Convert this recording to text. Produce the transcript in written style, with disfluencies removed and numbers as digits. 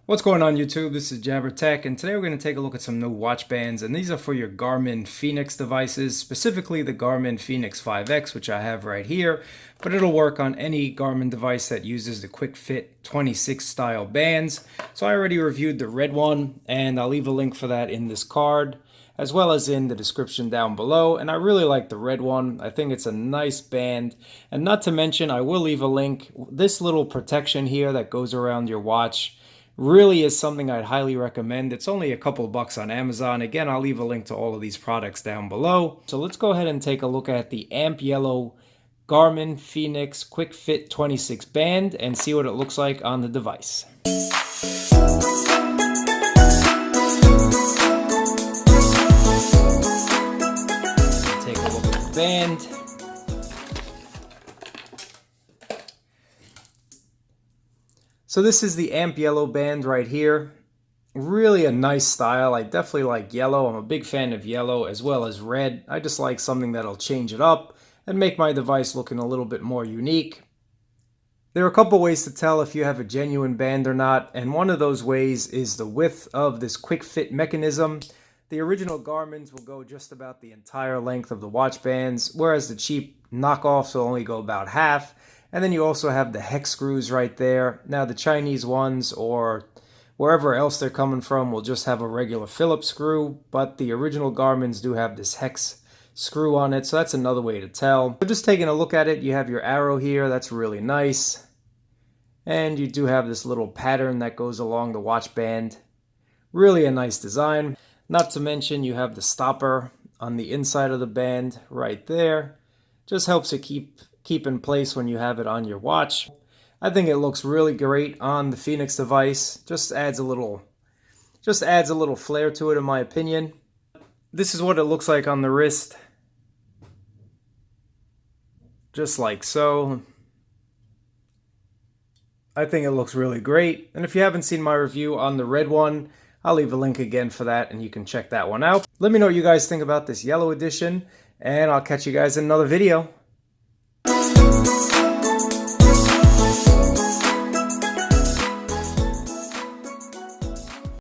What's going on YouTube? This is Jabber Tech, and today we're going to take a look at some new watch bands, and these are for your Garmin Fenix devices, specifically the Garmin Fenix 5X, which I have right here, but it'll work on any Garmin device that uses the QuickFit 26 style bands. So I already reviewed the red one, and I'll leave a link for that in this card, as well as in the description down below. And I really like the red one. I think it's a nice band, and not to mention, I will leave a link. This little protection here that goes around your watch really is something I'd highly recommend. It's only a couple bucks on Amazon. Again, I'll leave a link to all of these products down below. So let's go ahead and take a look at the Amp Yellow Garmin Fenix QuickFit 26 band and see what it looks like on the device. Take a look at the band. So this is the Amp Yellow band right here. Really a nice style. I definitely like yellow. I'm a big fan of yellow as well as red. I just like something that'll change it up and make my device looking a little bit more unique. There are a couple ways to tell if you have a genuine band or not, and one of those ways is the width of this quick fit mechanism. The original Garmin's will go just about the entire length of the watch bands, whereas the cheap knockoffs will only go about half. And then you also have the hex screws right there. Now the Chinese ones or wherever else they're coming from will just have a regular Phillips screw, but the original Garmin's do have this hex screw on it, so that's another way to tell. So just taking a look at it, you have your arrow here, that's really nice. And you do have this little pattern that goes along the watch band. Really a nice design. Not to mention you have the stopper on the inside of the band right there. Just helps it keep in place when you have it on your watch. I think it looks really great on the Fenix device. Just adds a little flair to it in my opinion. This is what it looks like on the wrist. Just like so. I think it looks really great. And if you haven't seen my review on the red one, I'll leave a link again for that and you can check that one out. Let me know what you guys think about this yellow edition, and I'll catch you guys in another video.